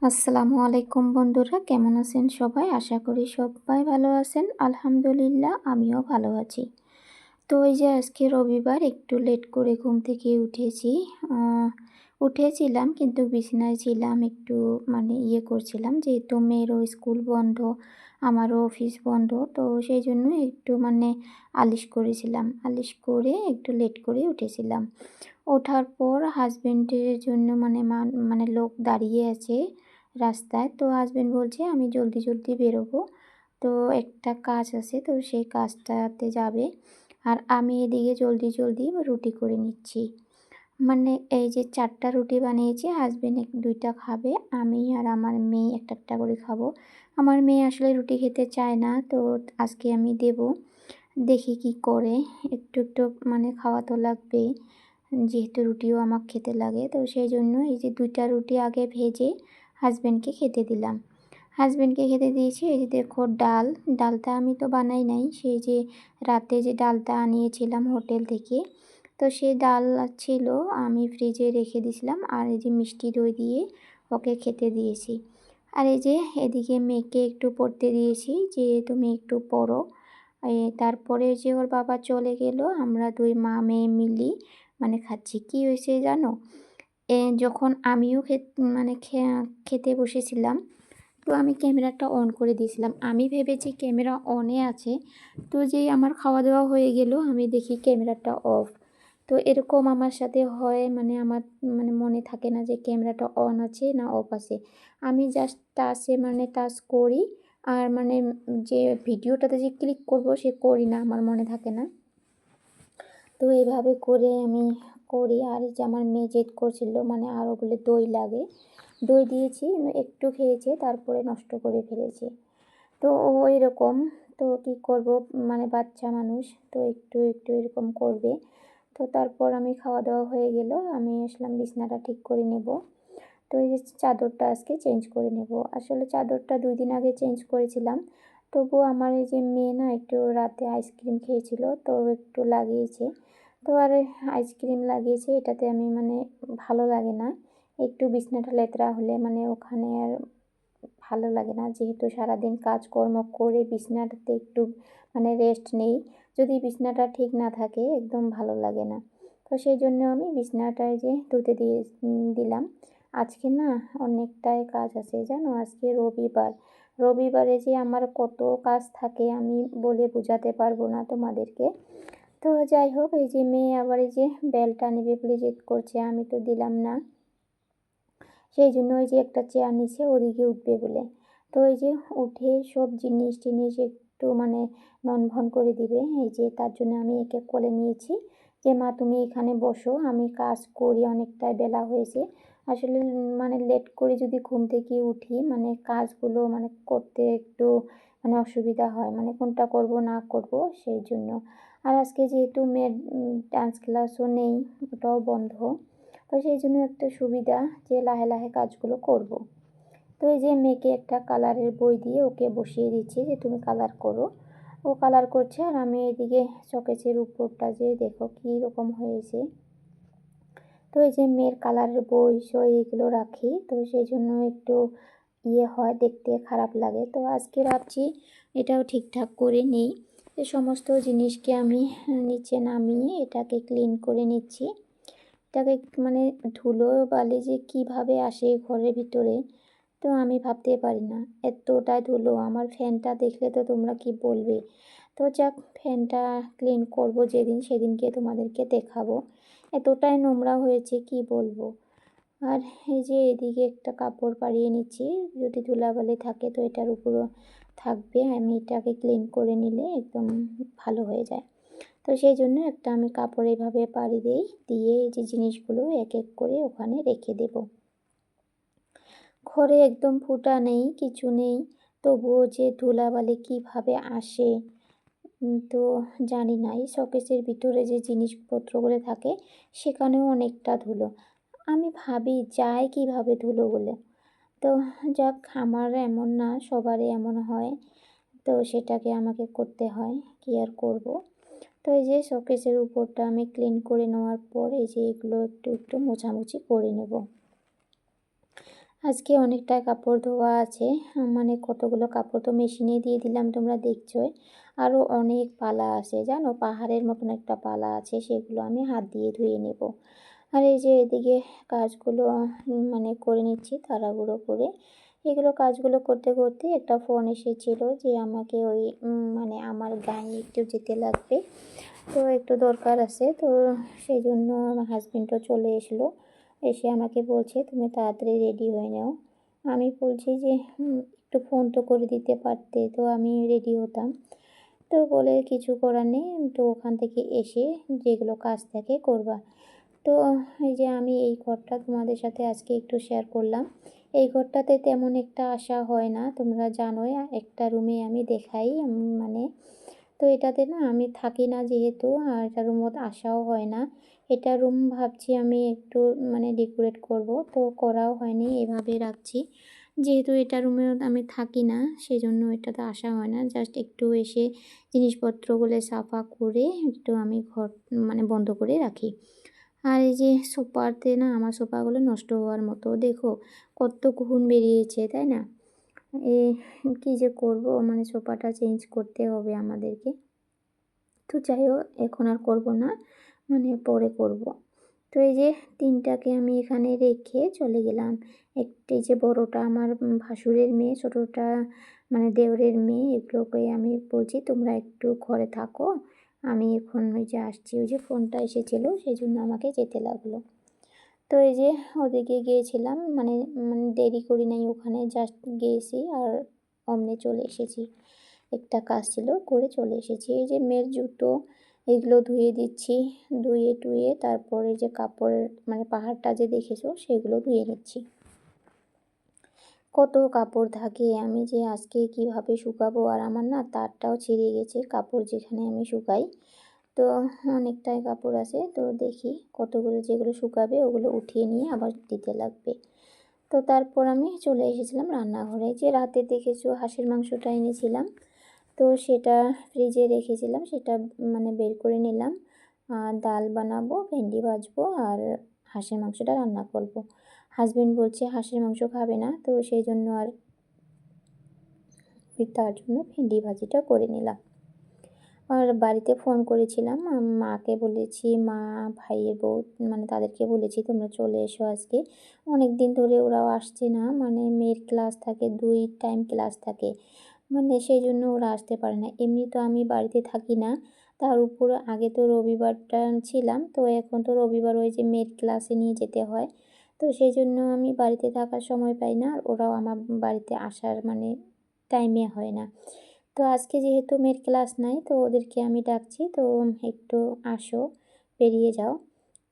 আসসালামু আলাইকুম বন্ধুরা, কেমন আছেন সবাই? আশা করি সবাই ভালো আছেন। আলহামদুলিল্লাহ, আমিও ভালো আছি। তো এই যে আজকে রবিবার, একটু লেট করে ঘুম থেকে উঠেছি। উঠেছিলাম কিন্তু বিছানায় ছিলাম, একটু করছিলাম, যেহেতু মেয়েরও স্কুল বন্ধ, আমারও অফিস বন্ধ। তো সেই জন্য একটু আলিশ করেছিলাম। আলিশ করে একটু লেট করে উঠেছিলাম। ওঠার পর হাসব্যান্ডের জন্য লোক দাঁড়িয়ে আছে রাস্তায়। তো হাসব্যান্ড বলছে আমি জলদি বেরোবো। তো একটা কাজ আছে, তো সেই কাজটাতে যাবে। আর আমি এদিকে জলদি রুটি করে নিচ্ছি। এই যে ৪ টা রুটি বানিয়েছি, হাসব্যান্ড ২ টা খাবে, আমি আর আমার মেয়ে একটা করে খাবো। আমার মেয়ে আসলে রুটি খেতে চায় না, তো আজকে আমি দেবো। দেখি কি করে। একটু খাওয়া তো লাগবেই। যেহেতু রুটিও আমার খেতে লাগে, তো সেই জন্য এই যে ২ টা রুটি আগে ভেজে হাসব্যান্ডকে খেতে দিলাম। হাসব্যান্ডকে খেতে দিয়েছি। এই যে দেখো ডালটা আমি তো বানাই নাই। সেই যে রাতে যে ডালটা আনিয়েছিলাম হোটেল থেকে, তো সেই ডাল ছিল, আমি ফ্রিজে রেখে দিয়েছিলাম। আর এই যে মিষ্টি দই দিয়ে ওকে খেতে দিয়েছি। আর এই যে এদিকে মেয়েকে একটু পড়তে দিয়েছি যে তুমি একটু পড়ো। তারপরে যে ওর বাবা চলে গেল, আমরা ২ মা মেয়ে মিলি খাচ্ছি। কী হয়েছে জানো? যখন আমিও খেতে বসেছিলাম, তো আমি ক্যামেরাটা অন করে দিয়েছিলাম। আমি ভেবেছি ক্যামেরা অনে আছে। তো যেই আমার খাওয়া দাওয়া হয়ে গেল, আমি দেখি ক্যামেরাটা অফ। তো এরকম আমার সাথে হয়, আমার মনে থাকে না যে ক্যামেরাটা অন আছে না অফ আছে। আমি জাস্ট টাচ করি, আর যে ভিডিওটাতে যে ক্লিক করব সে করি না, আমার মনে থাকে না। তো এইভাবে করে আমি করি। আর এই যে আমার মেয়ে জেদ করছিল, আরও বলে দই লাগে। দই দিয়েছি, একটু খেয়েছে, তারপরে নষ্ট করে ফেলেছে। তো ওই রকম। তো কী করব, বাচ্চা মানুষ তো একটু এরকম করবে। তো তারপর আমি খাওয়া দাওয়া হয়ে গেল, আমি আসলাম বিছানাটা ঠিক করে নেব। তো এই যে চাদরটা আজকে চেঞ্জ করে নেব। আসলে চাদরটা ২ দিন আগে চেঞ্জ করেছিলাম। তবুও আমার এই যে মেয়ে না একটু রাতে আইসক্রিম খেয়েছিল, তো একটু লাগিয়েছে। তো আর আইসক্রিম লাগিয়েছে, এটাতে আমি ভালো লাগে না। একটু বিছানাটা লেত্রা হলে ওখানে আর ভালো লাগে না। যেহেতু সারাদিন কাজকর্ম করে বিছানাটাতে একটু রেস্ট নেই। যদি বিছানাটা ঠিক না থাকে একদম ভালো লাগে না। তো সেই জন্য আমি বিছানাটা এই যে ধুতে দিলাম। আজকে না অনেকটাই কাজ আছে জানো, আজকে রবিবার। রবিবারে যে আমার কত কাজ থাকে আমি বলে বোঝাতে পারবো না তোমাদেরকে। তো যাই হোক, এই যে মেয়ে আবার এই যে বেলটা নেবে বলে জেদ করছে, আমি তো দিলাম না। সেই জন্য ওই যে একটা চেয়ার নিচে ওদিকে উঠবে বলে। তো এই যে উঠে সব জিনিস টিনিস একটু ননভন করে দিবে। এই যে তার জন্য আমি একে কোলে নিয়েছি যে মা তুমি এখানে বসো, আমি কাজ করি, অনেকটাই বেলা হয়েছে। আসলে লেট করে যদি ঘুম থেকে উঠি কাজগুলো করতে একটু অসুবিধা হয়, কোনটা করব না করব সেই জন্য। আর আজকে যেহেতু মেয়ের ডান্স ক্লাসও নেই, ওটাও বন্ধ। তো সেই জন্য একটা সুবিধা যে লাহে কাজগুলো করব। তো এই যে মেয়েকে একটা কালারের বই দিয়ে ওকে বসিয়ে দিচ্ছি যে তুমি কালার করো। ও কালার করছে, আর আমি এদিকে শোকেসের উপরটা যে দেখো কী রকম হয়েছে। তো এই যে মেয়ের কালারের বই সই এগুলো রাখি, তো সেই জন্য একটু হয়, দেখতে খারাপ লাগে। তো আজকে ভাবছি এটাও ঠিকঠাক করে নিই। এই সমস্ত জিনিসকে আমি নিচে নামিয়ে এটাকে ক্লিন করে নিচ্ছি। এটাকে ধুলো বালি যে কীভাবে আসে ঘরের ভিতরে, তো আমি ভাবতে পারি না। এতটাই ধুলো, আমার ফ্যানটা দেখলে তো তোমরা কি বলবে। তো যাক, ফ্যানটা ক্লিন করব যেদিন, সেদিনকে তোমাদেরকে দেখাবো। এতটাই নোংরা হয়েছে কি বলবো। আর এই যে এদিকে একটা কাপড় পাড়িয়ে নিচ্ছি, যদি ধুলাবালি থাকে তো এটার উপরও থাকবে, আমি এটাকে ক্লিন করে নিলে একদম ভালো হয়ে যায়। তো সেই জন্য একটা আমি কাপড় এভাবে পাড়ি দিই, দিয়ে এই যে জিনিসগুলো এক এক করে ওখানে রেখে দেব। ঘরে একদম ফুটা নেই, কিছু নেই, তবুও যে ধুলাবালি কীভাবে আসে তো জানি না। এই শোকেসের ভিতরে যে জিনিসপত্রগুলো থাকে সেখানেও অনেকটা ধুলো। আমি ভাবি যায় কীভাবে ধুলোগুলো। তো যাক, আমার এমন না, সবারই এমন হয়। তো সেটাকে আমাকে করতে হয়, কী আর করব। তো এই যে শোকেসের উপরটা আমি ক্লিন করে নেওয়ার পর এই যে এগুলো একটু মোছামুছি করে নেব। আজকে অনেকটা কাপড় ধোয়া আছে, মানে কতগুলো কাপড় তো মেশিনে দিয়ে দিলাম, তোমরা দেখছোই। আরও অনেক পালা আছে জানো, পাহাড়ের মতন একটা পালা আছে, সেগুলো আমি হাত দিয়ে ধুয়ে নেব। আর এই যে এদিকে কাজগুলো মানে করে নিচ্ছি তাড়াহুড়ো করে। এগুলো কাজগুলো করতে করতে একটা ফোন এসেছিলো যে আমাকে ওই মানে আমার গাঁয়ে একটু যেতে লাগবে, তো একটু দরকার আছে। তো সেই জন্য আমার হাজবেন্ডও চলে এসলো, এসে আমাকে বলছে তুমি তাড়াতাড়ি রেডি হয়ে নাও। আমি বলছি যে একটু ফোন তো করে দিতে পারতে, তো আমি রেডি হতাম। তো বলে কিছু করার নেই, তো ওখান থেকে এসে যেগুলো কাজ থাকে করবা। তো এই যে আমি এই ঘরটা তোমাদের সাথে আজকে একটু শেয়ার করলাম। এই ঘরটাতে তেমন একটা আসা হয় না, তোমরা জানোই একটা রুমে আমি দেখাই মানে। তো এটাতে না আমি থাকি না যেহেতু, আর এটা রুমত আসাও হয় না। এটা রুম ভাবছি আমি একটু মানে ডেকোরেট করব, তো করাও হয়নি, এভাবে রাখছি। যেহেতু এটা রুমে আমি থাকি না, সেজন্য এটাতে আসা হয় না, জাস্ট একটু এসে জিনিসপত্রগুলো সাফা করে একটু আমি ঘর মানে বন্ধ করে রাখি। আর এই যে সোফাতে না আমার সোফাগুলো নষ্ট হওয়ার মতো, দেখো কত ঘুণ বেরিয়েছে, তাই না? এ কী যে করব, মানে সোফাটা চেঞ্জ করতে হবে আমাদেরকে। তো যাই হোক এখন আর করব না, মানে পরে করব। তো এই যে ৩টাকে আমি এখানে রেখে চলে গেলাম। একটি যে বড়টা আমার ভাসুরের মেয়ে, ছোটোটা মানে দেওরের মেয়ে, এগুলোকে আমি বলছি তোমরা একটু ঘরে থাকো, আমি এখন ওই যে আসছি। ওই যে ফোনটা এসেছিলো সেই জন্য আমাকে যেতে লাগলো। তো এই যে ওদিকে গিয়েছিলাম, মানে দেরি করি নাই, ওখানে জাস্ট গিয়েছি আর অমনি চলে এসেছি। একটা কাজ ছিল করে চলে এসেছি। এই যে মেয়ের জুতো এগুলো ধুয়ে দিচ্ছি, ধুয়ে টুয়ে তারপরে যে কাপড়ের মানে পাহাড়টা যে দেখেছো সেগুলো ধুয়ে নিচ্ছি। কত কাপড় থাকে, আমি যে আজকে কিভাবে শুকাবো, আর আমার না তারটাও ছিঁড়ে গেছে কাপড় যেখানে আমি শুকাই। তো অনেকটাই কাপড় আছে, তো দেখি কতগুলো যেগুলো শুকাবে ওগুলো উঠিয়ে নিয়ে আবার দিতে লাগবে। তো তারপর আমি চলে এসেছিলাম রান্নাঘরে। যে রাতে দেখেছো হাঁসের মাংসটা এনেছিলাম, তো সেটা ফ্রিজে রেখেছিলাম, সেটা মানে বের করে নিলাম। ডাল বানাবো, ভেন্ডি ভাজবো আর হাঁসের মাংসটা রান্না করব। হাজবেন্ড বলছে হাঁসের মাংস খাবে না, তো সেই জন্য আর তার জন্য ভেন্ডি ভাজিটা করে নিলাম। আর বাড়িতে ফোন করেছিলাম, মাকে বলেছি, মা, ভাইয়ের বউ মানে তাদেরকে বলেছি তোমরা চলে এসো আজকে। অনেক দিন ধরে ওরাও আসছে না, মানে মেয়ের ক্লাস থাকে, 2 টাইম ক্লাস থাকে, মানে সেই জন্য ওরা আসতে পারে না। এমনি তো আমি বাড়িতে থাকি না, তার উপর আগে তো রবিবারটা ছিলাম, তো এখন তো রবিবার ওই যে মেয়ের ক্লাসে নিয়ে যেতে হয়, তো সেই জন্য আমি বাড়িতে থাকার সময় পাই না, আর ওরাও আমার বাড়িতে আসার মানে টাইমে হয় না। তো আজকে যেহেতু মেয়ের ক্লাস নাই, তো ওদেরকে আমি ডাকছি, তো একটু আসো, বেরিয়ে যাও।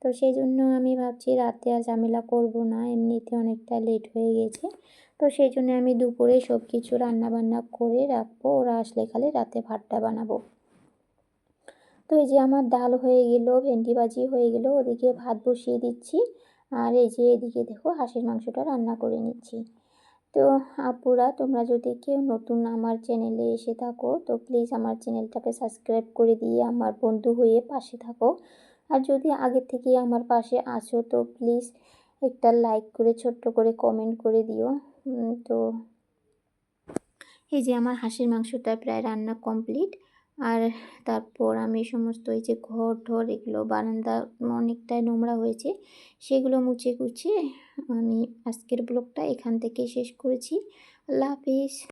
তো সেই জন্য আমি ভাবছি রাতে আর ঝামেলা করব না, এমনিতে অনেকটা লেট হয়ে গেছে। তো সেই জন্য আমি দুপুরে সব কিছু রান্নাবান্না করে রাখবো, ওরা আসলে খালি রাতে ভাতটা বানাবো। তো এই যে আমার ডাল হয়ে গেল, ভেন্ডি ভাজি হয়ে গেল, ওদিকে ভাত বসিয়ে দিচ্ছি। আর এই যে এদিকে দেখো হাঁসের মাংসটা রান্না করে নিচ্ছি। তো আপুরা তোমরা যদি কেউ নতুন আমার চ্যানেলে এসে থাকো, তো প্লিজ আমার চ্যানেলটাকে সাবস্ক্রাইব করে দিয়ে আমার বন্ধু হয়ে পাশে থাকো। আর যদি আগে থেকে আমার পাশে আছো, তো প্লিজ একটা লাইক করে ছোট্ট করে কমেন্ট করে দিও। তো এই যে আমার হাঁসের মাংসটা প্রায় রান্না কমপ্লিট। আর তারপর আমি সমস্ত এই যে ঘর এগুলো বারান্দা অনেকটাই নোংরা হয়েছে, সেগুলো মুছে কুচিয়ে আমি আজকের ব্লগটা এখান থেকে শেষ করেছি। আল্লাহ হাফিজ।